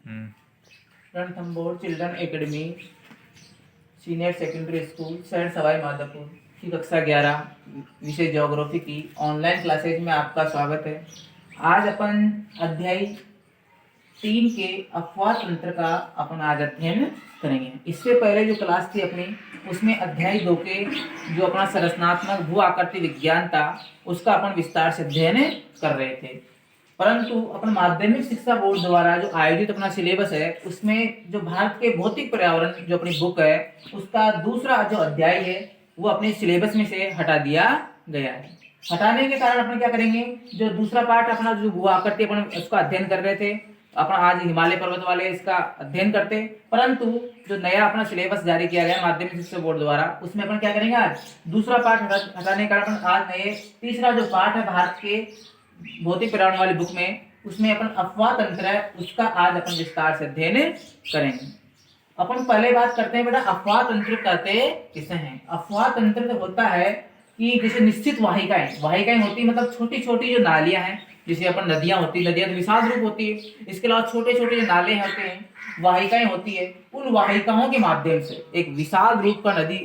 Ranthambore children academy senior secondary school शहर सवाई माधोपुर की कक्षा 11 विषय ज्योग्राफी की ऑनलाइन क्लासेज में आपका स्वागत है। आज अपन अध्याय 3 के अपवाद तंत्र का अपन आज अध्ययन करेंगे। इससे पहले जो क्लास थी अपनी उसमें अध्याय 2 के जो अपना संरचनात्मक भू आकृति विज्ञान था उसका अपन विस्तार से अध्ययन कर रहे थे, परंतु अपन माध्यमिक शिक्षा बोर्ड द्वारा जो आयोजित अपना सिलेबस है उसमें जो भारत के भौतिक पर्यावरण जो अपनी बुक है उसका दूसरा जो अध्याय है वो अपने सिलेबस में से हटा दिया गया है। हटाने के कारण अपन क्या करेंगे, जो दूसरा पार्ट अपना जो भू आकृति अपन उसका अध्ययन कर रहे थे, अपन आज हिमालय पर्वत वाले इसका अध्ययन करते, परंतु जो नया अपना सिलेबस जारी किया गया माध्यमिक शिक्षा बोर्ड द्वारा उसमें अपन क्या करेंगे, आज दूसरा पार्ट हटाने के कारण अपन आज नए तीसरा जो पार्ट है भारत के भौतिक पर्यावरण वाली बुक में उसमें अपन अपवाद तंत्र है उसका आज अपन विस्तार से अध्ययन करेंगे। अपन पहले बात करते हैं बेटा अपवाद तंत्र कहते किसे हैं। अपवाद तंत्र तो होता है कि जैसे निश्चित वाहिकाएं होती है, मतलब छोटी छोटी जो नालियां हैं, जैसे अपन नदियां होती है, नदियां तो विशाल रूप होती है, इसके अलावा छोटे छोटे जो नाले होते हैं वाहिकाएं होती है, उन वाहिकाओं के माध्यम से एक विशाल रूप का नदी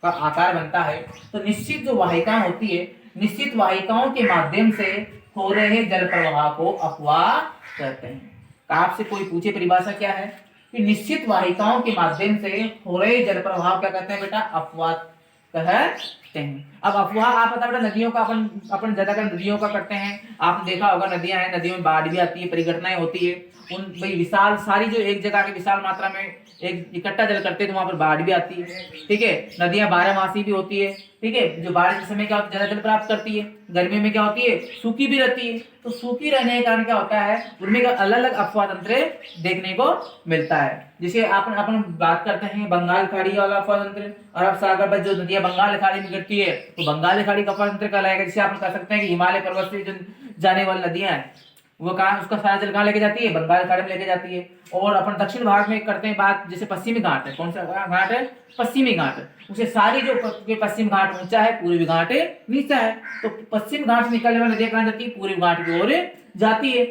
का आकार बनता है। तो निश्चित जो वाहिकाएं होती है, निश्चित वाहिकाओं के माध्यम से हो रहे जल प्रवाह को अपवाह कहते हैं। आपसे कोई पूछे परिभाषा क्या है कि निश्चित वाहिकाओं के माध्यम से हो रहे जल प्रवाह क्या कहते हैं बेटा, अपवाह कहते हैं। अब अफवाह आप पता बेटा नदियों का अपन ज्यादातर नदियों का करते हैं। आपने देखा होगा नदियां हैं, नदियों में बाढ़ भी आती है, परिघटनाएं होती है, उन भाई विशाल सारी जो एक जगह के विशाल मात्रा में एक इकट्ठा जल करते हैं तो वहां पर बाढ़ भी आती है। ठीक है, नदियां 12 मासी भी होती है। ठीक है, जो बारिश के समय क्या होता है ज्यादा जल प्राप्त करती है, गर्मी में क्या होती है सूखी भी रहती है। तो सूखी रहने के कारण क्या होता है उनमें अलग अलग अपवाद तंत्र देखने को मिलता है। जैसे अपन अपन बात करते हैं बंगाल खाड़ी वाला अपवाद तंत्र, अरब सागर पर जो नदियां बंगाल खाड़ी में गिरती है तो बंगाल खाड़ी का अपवाद तंत्र कहलाएगा। जैसे आप कह सकते हैं कि हिमालय पर्वत से जो जाने वाली नदियां हैं वो कहाँ उसका सारा जल कहाँ लेके जाती है, बंगाल खाड़ी में लेके जाती है। और अपन दक्षिण भारत में करते हैं बात, जैसे पश्चिमी घाट है, कौन सा घाट है, पश्चिमी घाट है, उसे सारी जो पश्चिम घाट ऊंचा है पूर्वी घाट नीचा है, तो पश्चिम घाट से निकलने वाली नदियां कहाँ जाती है, पूर्वी घाट की ओर जाती है।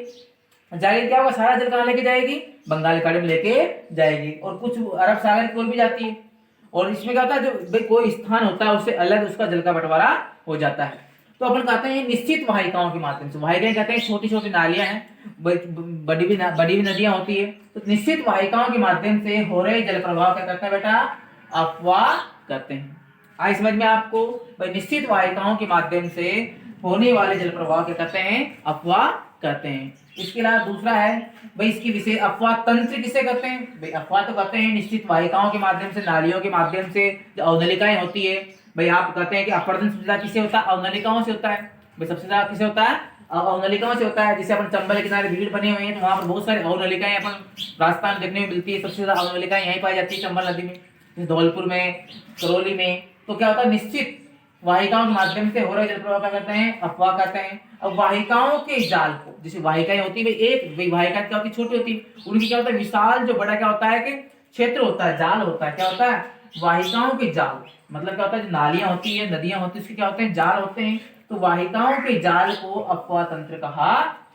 जाएगी क्या होगा, सारा जल कहाँ लेके जाएगी, बंगाल खाड़ी में लेके जाएगी, और कुछ अरब सागर की ओर भी जाती है। और इसमें क्या होता है जो कोई स्थान होता है उससे अलग उसका जल का बंटवारा हो जाता है। तो अपन कहते हैं निश्चित वाहिकाओं के माध्यम से, वाहिकाएं कहते हैं छोटी छोटी नालियां हैं, बड़ी भी नदियां होती है, तो निश्चित वाहिकाओं के माध्यम से हो रहे जल प्रवाह क्या कहते हैं बेटा, अपवाह कहते हैं। आई समझ में आपको, भाई निश्चित वाहिकाओं के माध्यम से होने वाले जल प्रवाह क्या कहते हैं, अपवाह कहते हैं। इसके अलावा दूसरा है भाई इसकी विशेष अपवाह तंत्र किसे कहते हैं, भाई अपवाह तो कहते हैं निश्चित वाहिकाओं के माध्यम से, नालियों के माध्यम से जो अवनलिकाएं होती है। भाई आप कहते हैं कि अपवर्तन सबसे ज्यादा किसे होता है, अवनलिकाओं से होता है। भाई सबसे ज्यादा किसे होता है, अवनलिकाओं से होता है। जैसे अपन चंबल के किनारे भीड़ बने हुए हैं तो वहां पर बहुत सारी अवनलिकाएं अपन राजस्थान में देखने में मिलती है। सबसे ज्यादा अवनलिकाएं यहीं पाई जाती है चंबल नदी में, धौलपुर में, करौली में। तो क्या होता है निश्चित वाहिकाओं के माध्यम से हो रहे जल प्रवाह क्या कहते हैं, अपवाह कहते हैं। अब वाहिकाओं के जाल को, जैसे वाहिकाएं होती है एक वाहिका क्या होती है छोटी होती है, उनकी क्या होता है विशाल जो बड़ा क्या होता है कि क्षेत्र होता है, जाल होता है। क्या होता है वाहिकाओं के जाल, मतलब क्या होता है नालियां होती है, नदियां होती है, उसके क्या होते हैं जाल होते हैं। तो वाहिकाओं के जाल को अपवाह तंत्र कहा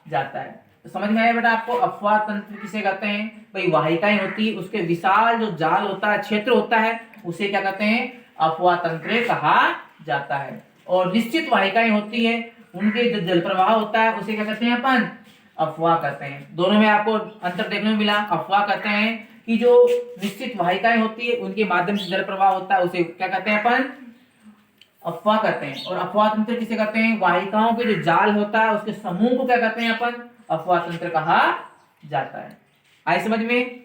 जाता है। तो समझ में आया बेटा आपको अपवाह तंत्र किसे कहते हैं, भाई वाहिकाएं होती है उसके विशाल जो जाल होता है, क्षेत्र होता है, उसे क्या कहते हैं, अपवाह तंत्र कहा जाता है। और निश्चित वाहिकाएं होती है उनके जो जल प्रवाह होता है उसे क्या कहते हैं अपन, अपवाह कहते हैं। दोनों में आपको अंतर देखने को मिला। अपवाह कहते हैं कि जो निश्चित वाहिकाएं होती है उनके माध्यम से जल प्रवाह होता है उसे क्या कहते हैं अपन, अपवाह कहते हैं। और अपवाह तंत्र किसे कहते हैं, वाहिकाओं के जो जाल होता है उसके समूह को क्या कहते हैं अपन, अपवाह तंत्र कहा जाता है। आई समझ में।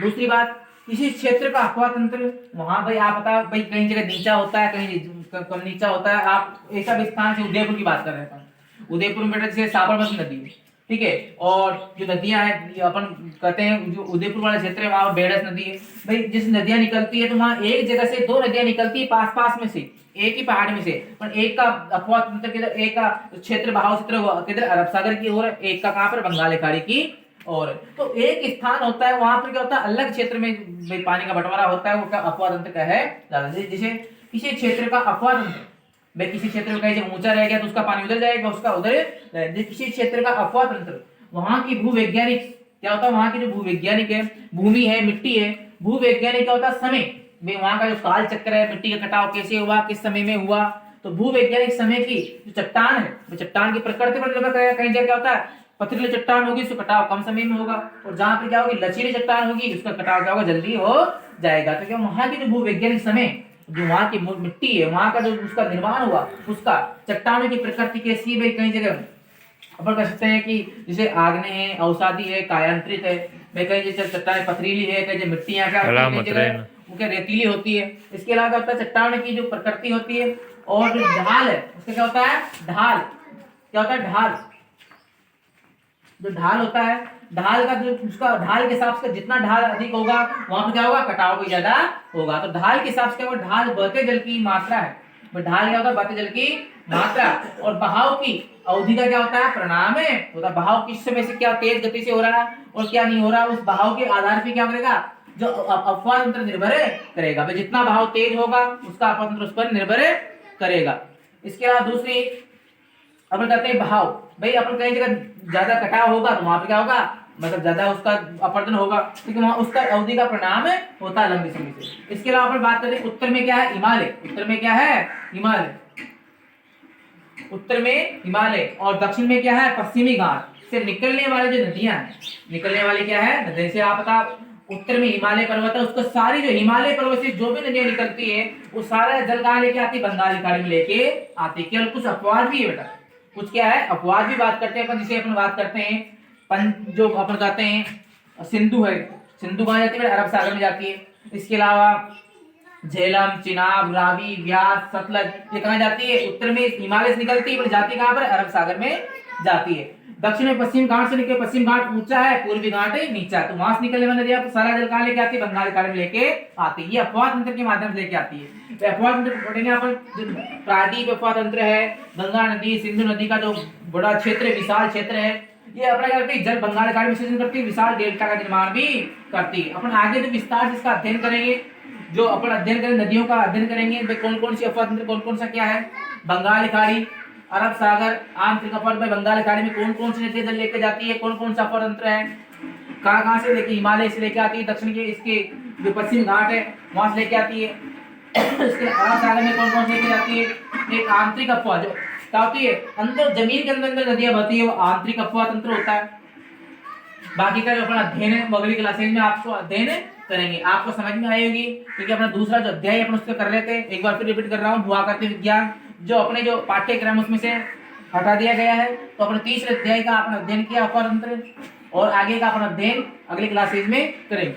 दूसरी बात, किसी क्षेत्र का अपवाह तंत्र, वहां भाई आप बता भाई कहीं जगह नीचा होता है, कहीं कम नीचा होता है। आप ऐसा स्थान से उदयपुर की बात कर रहे हैं, उदयपुर में बेटा जैसे साबरमती नदी है, ठीक है, और जो नदियां हैं अपन कहते हैं जो उदयपुर वाला क्षेत्र है वहां बेड़स नदी है। भाई जिस नदियां निकलती है तो वहां एक जगह से दो नदियां निकलती है पास पास में से, एक ही पहाड़ में से, पर एक का अपवाह तंत्र किधर, एक का क्षेत्र बहाव क्षेत्र किधर अरब सागर की ओर, एक का कहां पर बंगाल खाड़ी की और। तो एक स्थान होता है वहां पर क्या होता है अलग क्षेत्र में पानी का बंटवारा होता है, वो क्या अपवाह तंत्र का है। जैसे किसी क्षेत्र का अपवाह तंत्र, भाई किसी क्षेत्र में कहीं जब ऊंचा रह गया तो उसका पानी उधर जाएगा, उसका उधर। किसी क्षेत्र का अपवाह तंत्र वहां की भूवैज्ञानिक क्या होता है वहां की जो भूवैज्ञानिक है, भूमि है, मिट्टी है, भूवैज्ञानिक क्या होता है समय, भाई वहां का जो काल चक्र है, मिट्टी का कटाव कैसे हुआ, किस समय में हुआ, तो भूवैज्ञानिक समय की जो चट्टान है, वो चट्टान की प्रकृति पर निर्भर करेगा। कहीं जगह क्या होता है पथरीली चट्टान होगी, उसका कटाव कम समय में होगा, और जहां पे क्या होगी लचीली चट्टान होगी, उसका कटाव क्या होगा जल्दी हो जाएगा। तो क्या वहां की जो भूवैज्ञानिक समय, जो वहां की मिट्टी है, वहां का जो उसका निर्माण हुआ, उसका चट्टानों की प्रकृति कैसी है, भाई कई जगह अपन कह सकते हैं कि जैसे आग्नेय है, अवसादी है, कायांतरित है, भाई कहीं जैसे चट्टान पथरीली है, कहीं जैसे मिट्टियां क्या होती है, कई जगह वो क्या रेतीली होती है। इसके अलावा क्या होता है चट्टान की जो प्रकृति होती है, और जो ढाल है उसका क्या होता है ढाल, क्या होता है ढाल, जो ढाल होता है, ढाल का जो उसका ढाल के हिसाब से जितना ढाल अधिक होगा वहां पर क्या होगा कटाव भी ज्यादा होगा। तो ढाल के हिसाब से क्या होगा, ढाल बहते जल की मात्रा है, ढाल क्या होता है बहते जल की मात्रा, और बहाव की अवधि का क्या होता है परिणाम है, होता बहाव किस समय से क्या तेज गति से हो रहा है और क्या नहीं हो रहा है, उस बहाव के आधार पर क्या करेगा जो अपवाद तंत्र निर्भर करेगा, भाई जितना बहाव तेज होगा उसका अपवाद तंत्र उस पर निर्भर करेगा। इसके अलावा दूसरी अपन कहते हैं बहाव, भाई अपन कहीं जगह ज्यादा कटाव होगा तो वहां पे क्या होगा मतलब ज्यादा उसका अपवर्तन होगा, क्योंकि वहां उसका अवधि का परिणाम होता है लंबी समय से। इसके अलावा अपन बात करते हैं उत्तर में क्या है हिमालय, उत्तर में क्या है हिमालय, उत्तर में हिमालय, और दक्षिण में क्या है पश्चिमी घाट से निकलने वाले जो नदियां हैं, निकलने वाली क्या है नदी से आप बता, उत्तर में हिमालय पर्वत है, उसको सारी जो हिमालय पर्वत से जो भी नदियां निकलती है वो सारा जल कहां लेके आती है बंगाल की खाड़ी में लेके आती है। केवल कुछ अपवाद भी है बेटा, कुछ क्या है अपवाद भी बात करते हैं अपन, जिसे अपन बात करते हैं जो अपन कहते हैं सिंधु है, सिंधु कहां जाती है अरब सागर में जाती है। इसके अलावा झेलम, चिनाब, रावी, व्यास, सतलज ये कहां जाती है उत्तर में हिमालय से निकलती है, पर जाती कहां पर अरब सागर में जाती है। दक्षिण में पश्चिम घाट से निकले, पश्चिम घाट ऊंचा है, पूर्वी घाट नीचा, तो वहां से निकलने वाली नदियां सारा जल कहां लेके आती है बंगाल की खाड़ी में लेके आती है, ये अपवाद तंत्र के माध्यम से लेके आती है। तो अपवाद तंत्र पढ़ेंगे अपन, प्रायद्वीप अपवाद तंत्र है, गंगा नदी सिंधु नदी का जो बड़ा क्षेत्र विशाल क्षेत्र है, ये अपना क्या करती है जल बंगाल की खाड़ी में विसर्जन करती है, विशाल डेल्टा का निर्माण भी करती है। अपन आगे जो विस्तार से इसका अध्ययन करेंगे, जो अपन अध्ययन करें नदियों का अध्ययन करेंगे, कौन कौन सी अपवाद तंत्र कौन कौन सा क्या है, बंगाल की खाड़ी, अरब सागर, आंतरिक अपवाद में बंगाल की खाड़ी में कौन कौन सी नदियां जल लेके जाती है, कौन कौन सा अपवाद तंत्र है, कहां कहां से लेके हिमालय से लेके आती है, दक्षिण के इसके जो पश्चिम घाट है वहां से लेके आती है, इसके अरब सागर में कौन कौन से लेके जाती है। एक आंतरिक अपवाद जो क्या होती है अंदर जमीन के अंदर नदियां बहती है वो आंतरिक अपवाद तंत्र होता है। बाकी का जो अपना अध्ययन है अगली क्लासेज में आपको अध्ययन करेंगे, आपको समझ में आएगी, क्योंकि अपना दूसरा जो अध्याय अपन उसको कर लेते हैं, एक बार फिर रिपीट कर रहा हूँ, भू आकृति विज्ञान जो अपने जो पाठ्यक्रम उसमें से हटा दिया गया है, तो अपने तीसरे अध्याय का अपना अध्ययन किया अपवाद तंत्र, और आगे का अपना अध्ययन अगली क्लासेज में करेंगे।